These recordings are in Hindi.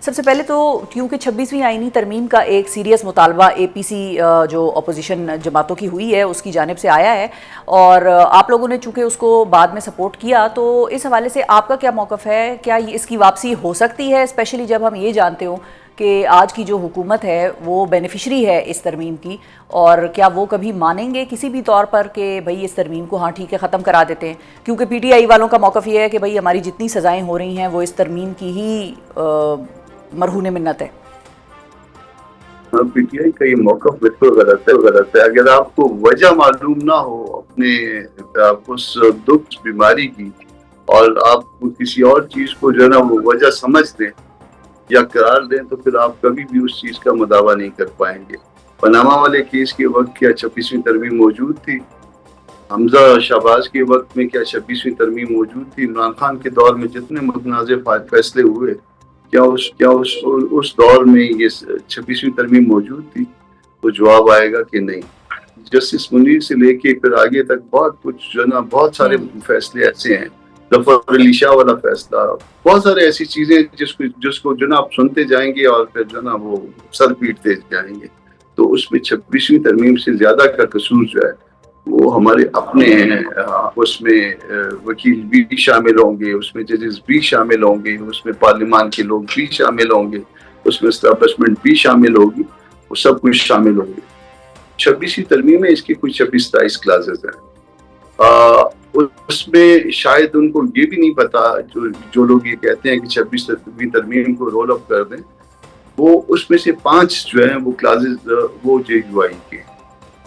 सबसे पहले तो क्योंकि 26वीं आईनी तरमीम का एक सीरियस मुतालबा एपीसी जो अपोजिशन जमातों की हुई है उसकी जानिब से आया है और आप लोगों ने चूंकि उसको बाद में सपोर्ट किया, तो इस हवाले से आपका क्या मौक़िफ़ है? क्या इसकी वापसी हो सकती है, स्पेशली जब हम ये जानते हो कि आज की जो हुकूमत है वो बेनिफिशरी है इस तरमीम की, और क्या वो कभी मानेंगे किसी भी तौर पर कि भाई इस तरमीम को हाँ ठीक है ख़त्म करा देते हैं? क्योंकि पीटीआई वालों का मौक़िफ़ ये है कि भाई हमारी जितनी सज़ाएँ हो रही हैं वो इस तरमीम की ही मरहून मिन्नत है। पीटीआई का ये मौका बिल्कुल गलत है। अगर आपको वजह मालूम ना हो अपने आप उस दुख बीमारी की, और आप किसी और चीज को जो है ना वो वजह समझ दें या करार दें, तो फिर आप कभी भी उस चीज का मुदावा नहीं कर पाएंगे। पनामा वाले केस के वक्त क्या 26वीं तरमीम मौजूद थी? हमजा शहबाज के वक्त में क्या 26वीं तरमीम मौजूद थी? इमरान खान के दौर में जितने मुतनाज़ फैसले हुए, क्या उस दौर में ये 26वीं तरमीम मौजूद थी? तो जवाब आएगा कि नहीं। जस्टिस मुनीर से लेके फिर आगे तक बहुत कुछ जो ना, बहुत सारे फैसले ऐसे हैं, जफर अली शाह वाला फैसला, बहुत सारे ऐसी चीजें जिसको जो ना आप सुनते जाएंगे और फिर जो ना वो सर पीटते जाएंगे। तो उसमें 26वीं तरमीम से ज्यादा का कसूर जो है वो हमारे अपने हैं। उसमें वकील भी शामिल होंगे, उसमें जजेस भी शामिल होंगे, उसमें पार्लियामान के लोग भी शामिल होंगे, उसमें एस्टैब्लिशमेंट भी शामिल होगी, वो सब कुछ शामिल होंगे। 26वीं तरमीम में इसके कुछ 26-27 क्लासेस हैं। उसमें शायद उनको ये भी नहीं पता, जो लोग ये कहते हैं कि 26वीं तरमीम को रोल अप कर दें, वो उसमें से 5 जो हैं वो क्लासेस वो JUI के,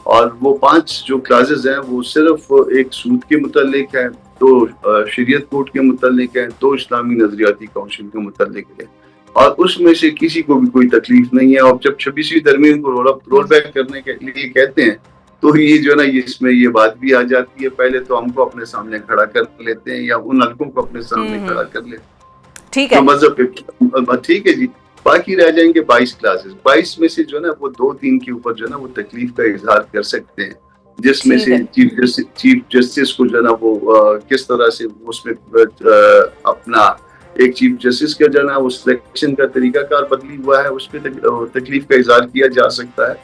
और वो 5 जो क्लासेस हैं वो सिर्फ एक सूद के मुतालिक है, 2 शरीयत कोड के मुतालिक है, 2 इस्लामी नजरियाती काउंसिल के मुतालिक है, और उसमें से किसी को भी कोई तकलीफ नहीं है। और जब 26वीं तरमीम को रोल बैक करने के लिए कहते हैं, तो ये जो ना इसमें ये बात भी आ जाती है, पहले तो हमको अपने सामने खड़ा कर लेते हैं या उन हल्कों को अपने सामने खड़ा कर लेते हैं, ठीक है, तो मजहब ठीक है जी। बाकी रह जाएंगे 22 क्लासेस। 22 में से जो है ना वो 2-3 के ऊपर जो है ना वो तकलीफ का इजहार कर सकते हैं, जिसमें से चीफ जस्टिस को जो है ना वो किस तरह से उसमें अपना एक चीफ जस्टिस का जो है ना वो सिलेक्शन का तरीकाकार बदली हुआ है, उस पर तकलीफ का इजहार किया जा सकता है।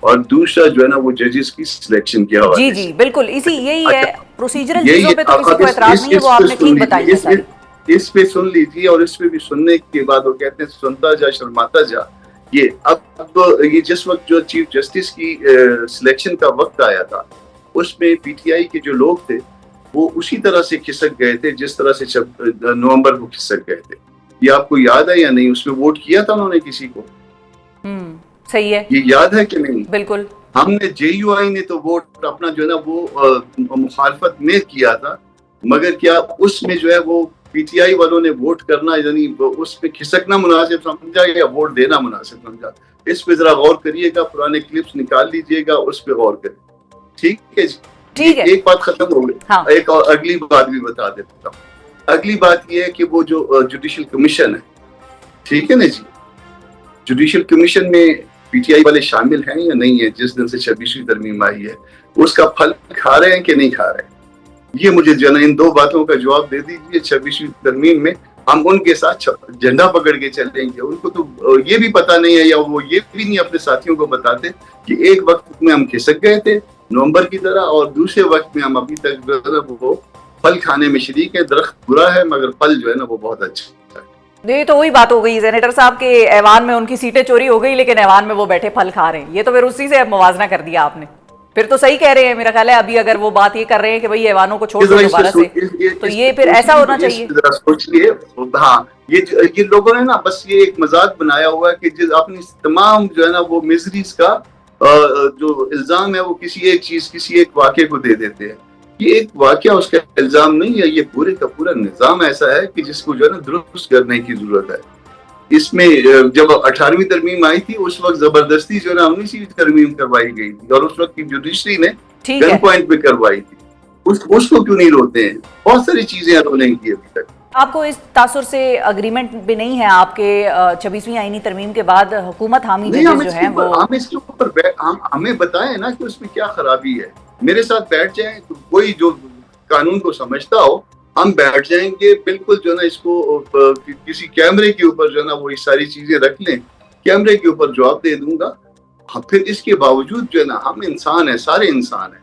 और दूसरा जो है ना वो जजेस की सिलेक्शन के हवाले जी बिल्कुल, यही है प्रोसीजरल चीजों पे तो किसी को एतराज नहीं है, वो आपने ठीक बताई है सारी। इस पे सुन लीजिए, और इस पे भी सुनने के बाद वो कहते हैं सुनता जा शर्माता जा। ये अब ये जिस वक्त जो चीफ जस्टिस की सिलेक्शन का वक्त आया था, उसमें पीटीआई के जो लोग थे वो उसी तरह से खिसक गए थे जिस तरह से नवंबर को खिसक गए थे। ये आपको याद है या नहीं? उसमें वोट किया था उन्होंने किसी को? सही है, ये याद है कि नहीं? बिल्कुल। हमने JUI ने तो वोट अपना जो है ना वो मुखालफत में किया था, मगर क्या उसमें जो है वो पीटीआई वालों ने वोट करना यानी उसमें खिसकना मुनासिब समझा या वोट देना मुनासिब समझा? इस पे जरा गौर करिएगा, पुराने क्लिप्स निकाल लीजिएगा, उस पे गौर करिए। ठीक है जी, ठीक है। एक बात खत्म हो गई। हाँ। एक और अगली बात भी बता देता हूँ। अगली बात यह है कि वो जो जुडिशल कमीशन है, ठीक है ना जी, जुडिशल कमीशन में पीटीआई वाले शामिल हैं या नहीं है? जिस दिन से 26वीं तरमीम आई है, उसका फल खा रहे हैं कि नहीं खा रहे हैं? ये मुझे जो इन 2 बातों का जवाब दे दीजिए। 26वीं तरमीम में हम उनके साथ झंडा पकड़ के चलेंगे, उनको तो ये भी पता नहीं है या वो ये भी नहीं अपने साथियों को बताते कि एक वक्त में हम खिसक गए थे नवंबर की तरह, और दूसरे वक्त में हम अभी तक जो है ना वो फल खाने में शरीक है। दरख्त बुरा है मगर फल जो है ना वो बहुत अच्छा है। ये तो वही बात हो गई सेनेटर साहब के ऐवान में उनकी सीटें चोरी हो गई, लेकिन ऐवान में वो बैठे फल खा रहे हैं। ये तो फिर उसी से मुवाजना कर दिया आपने। फिर तो सही कह रहे हैं, मेरा ख्याल है। अभी अगर वो बात ये कर रहे हैं कि भाई ऐवानों को छोड़ दो दोबारा से, तो ये फिर ऐसा होना चाहिए। सोचिए, हाँ, ये लोगों ने ना बस ये एक मजाक बनाया हुआ है कि अपनी तमाम जो है ना वो मिजरीज का जो इल्जाम है वो किसी एक चीज, किसी एक वाक्य को दे देते हैं। ये एक वाक्य उसका इल्जाम नहीं है, ये पूरे का पूरा निजाम ऐसा है कि जिसको जो है ना दुरुस्त करने की जरूरत है। इसमें जब 18वीं तरमीम आई थी उस वक्त जबरदस्ती जो है ना 19वीं तरमीम करवाई गई थी, और उस वक्त की जुडिशरी ने गन पॉइंट पे करवाई थी। उसको क्यों नहीं रोते हैं? बहुत सारी चीजें उन्होंने की अभी तक। आपको इस तासुर से अग्रीमेंट भी नहीं है आपके 26वीं आईनी तरमीम के बाद हुकूमत हामी जजेस जो हैं वो हम इसके ऊपर हमें बताएं ना कि उसमें क्या खराबी है। मेरे साथ बैठ जाएं, तो कोई जो कानून को समझता हो हम बैठ जाएंगे बिल्कुल जो है ना, इसको किसी कैमरे के ऊपर जो है ना वो ये सारी चीजें रख लें, कैमरे के ऊपर जवाब दे दूंगा। फिर इसके बावजूद जो है ना, हम इंसान है, सारे इंसान है।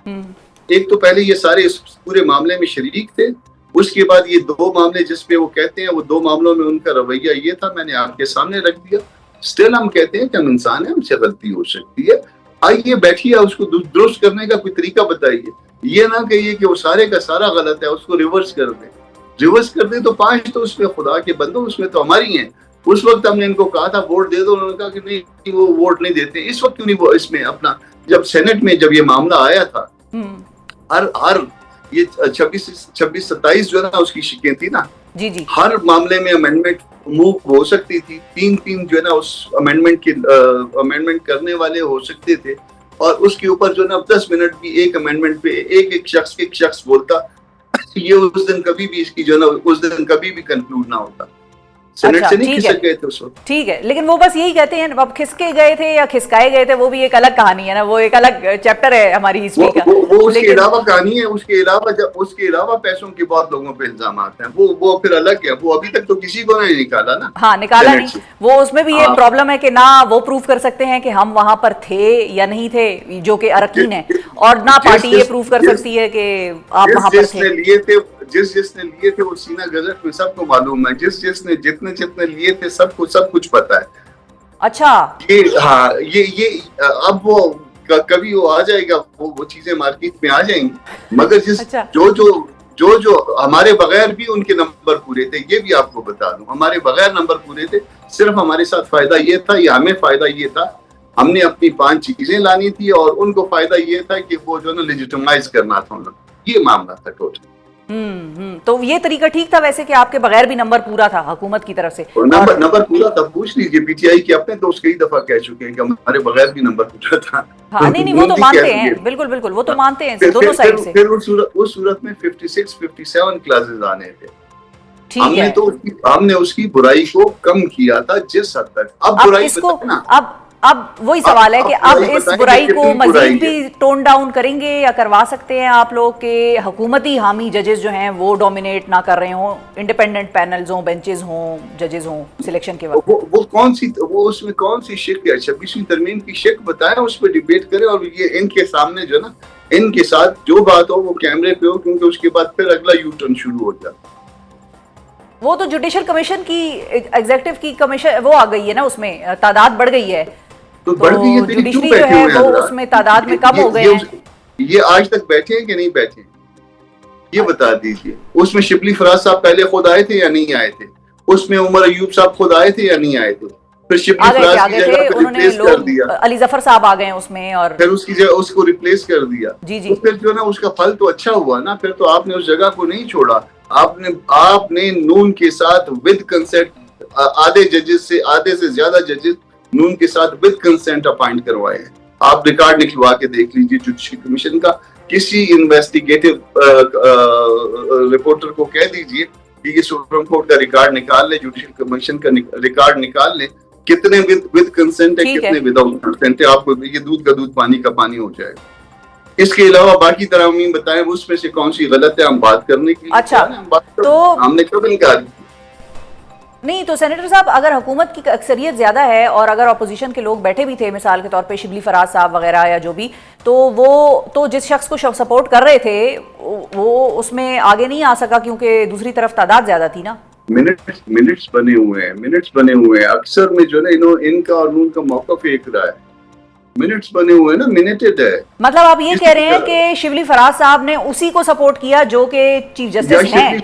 एक तो पहले ये सारे इस पूरे मामले में शरीक थे, उसके बाद ये 2 मामले जिसपे वो कहते हैं, वो 2 मामलों में उनका रवैया ये था, मैंने आपके सामने रख दिया। स्टिल हम कहते हैं कि हम इंसान है, हमसे गलती हो सकती है, आइए बैठिए, उसको दुरुस्त करने का कोई तरीका बताइए। ये ना कहिए कि वो सारे का सारा गलत है, उसको रिवर्स कर दें। रिवर्स कर दें तो 5 तो उसमें खुदा के बंदो, उसमें तो हमारी हैं। उस वक्त हमने इनको कहा था वोट दे दो, उन्होंने कहा कि नहीं वो वोट नहीं देते। इस वक्त क्यों नहीं वो इसमें अपना, जब सेनेट में जब ये मामला आया था, हर ये 26-27 जो है ना उसकी शिकें थी ना, जी हर मामले में अमेंडमेंट मूव हो सकती थी, 3 जो है ना उस अमेंडमेंट करने वाले हो सकते थे, और उसके ऊपर जो है ना 10 मिनट भी एक अमेंडमेंट पे एक शख्स बोलता, ये उस दिन कभी भी इसकी जो है ना उस दिन कभी भी कंक्लूड ना होता। सेनेट से नहीं खिसक गए थे उस वक्त। ठीक है, लेकिन वो बस यही कहते हैं, अब खिसके गए थे या खिसकाए गए थे वो भी एक अलग कहानी है ना, वो एक अलग चैप्टर है हमारी हिस्ट्री का। वो उसके अलावा कहानी है, उसके अलावा पैसों के बहुत लोगों पे इल्जाम आते हैं, वो फिर अलग है। वो अभी तक तो किसी को नहीं निकाला ना। हाँ, निकाला नहीं। वो उसमें भी ये प्रॉब्लम है कि ना वो प्रूव कर सकते हैं कि हम वहां पर थे या नहीं थे, जो कि अरकान है, और ना पार्टी ये प्रूव कर सकती है कि आप वहां पर थे। जिसने लिए थे वो सीना गजट में सबको मालूम है, जिसने जितने लिए थे सबको सब कुछ पता है। अच्छा, ये अब वो कभी वो आ जाएगा, वो चीजें मार्केट में आ जाएंगी, मगर अच्छा। जो हमारे बगैर भी उनके नंबर पूरे थे, ये भी आपको बता दूं, हमारे बगैर नंबर पूरे थे। सिर्फ हमारे साथ फायदा ये था, या हमें फायदा ये था, हमने अपनी 5 चीजें लानी थी, और उनको फायदा ये था कि वो जो ना लेजिटिमाइज करना था उन लोग, ये मामला था टोटल। तो ये तरीका ठीक था वैसे कि आपके बगैर भी नंबर पूरा था हुकूमत की तरफ से? नंबर पूरा था, पूछ लीजिए पीटीआई के अपने दोस्त कई दफा कह चुके हैं कि हमारे बगैर भी नंबर पूरा था। हाँ, नहीं वो तो मानते हैं, बिल्कुल वो तो मानते हैं दोनों साइड से। फिर उस सूरत में 56-57 क्लासेस आने थे। हमने उसकी बुराई को कम किया था जिस हद तक। अब बुराई अब वही सवाल है कि अब इस बुराई को मजीद भी टोन डाउन करेंगे या करवा सकते हैं आप लोग के हुकूमती हामी जजेस जो हैं वो डोमिनेट ना कर रहे हों, इंडिपेंडेंट पैनल्स हों, बेंचेस हों, जजेस हों सिलेक्शन के वक्त? वो उसमें कौन सी शिक है? 26वीं तरमीम की शिक बताएं, उस पर डिबेट करें, और ये इनके सामने जो ना, इनके साथ जो बात हो वो कैमरे पे हो, क्योंकि उसके बाद फिर अगला यू टर्न शुरू हो जाता। वो तो जुडिशल कमीशन की, एग्जीक्यूटिव की कमीशन वो आ गई है ना, उसमें तादाद बढ़ गई है, तो बढ़ गई है, जुडिशरी जो है वो उसमें तादाद में कम हो गए हैं। ये आज तक बैठे हैं कि नहीं बैठे, ये बता दीजिए। उसमें शिबली फराज साहब पहले खुद आए थे या नहीं आए थे? उसमें उमर अयूब साहब खुद आए थे या नहीं आए थे? फिर शिबली फराज की जगह पर रिप्लेस कर दिया, अली जफर साहब आ गए उसमें, और फिर उसकी जगह उसको रिप्लेस कर दिया। जी तो फिर जो ना उसका फल तो अच्छा हुआ ना, फिर तो आपने उस जगह को नहीं छोड़ा। आपने नून के साथ विद कंसेंट आधे से ज्यादा जजेस नून के साथ विद कंसेंट अपॉइंट करवाए हैं। आप रिकॉर्ड निकलवा के देख लीजिए जुडिशरी कमीशन का, किसी इन्वेस्टिगेटिव रिपोर्टर को कह दीजिए कि ये सुप्रीम कोर्ट का रिकॉर्ड निकाल ले, जुडिशरी कमीशन का रिकॉर्ड निकाल ले, कितने विद कंसेंट है, कितने विदाउट कंसेंट है। आपको ये दूध का दूध पानी का पानी हो जाएगा। इसके अलावा बाकी तरमीम बताएं उसमें से कौन सी गलत है, हम बात करने की। अच्छा, तो हमने कब इनकार नहीं, तो सेनेटर साहब अगर हुकूमत की अक्सरियत ज़्यादा है और अगर अपोजिशन के लोग बैठे भी थे, मिसाल के तौर पे शिबली फराज साहब वगैरह या जो भी, तो वो तो जिस शख्स को सपोर्ट कर रहे थे वो उसमें आगे नहीं आ सका क्योंकि दूसरी तरफ तादाद ज़्यादा थी ना। मिनट्स बने हुए हैं अक्सर में जो ना इनका और उनका मौक़िफ़ एक रहा है, मिनट्स बने हुए हैं ना, मिनटेड है। मतलब आप ये कह रहे हैं कि शिबली फराज साहब ने उसी को सपोर्ट किया जो कि चीफ जस्टिस हैं?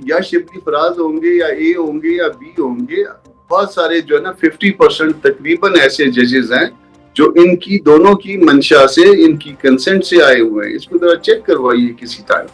या शिबली फराज होंगे या ए होंगे या बी होंगे, बहुत सारे जो है ना 50% तकरीबन ऐसे जजेस हैं जो इनकी दोनों की मंशा से, इनकी कंसेंट से आए हुए हैं। इसको जरा चेक करवाइए किसी टाइम।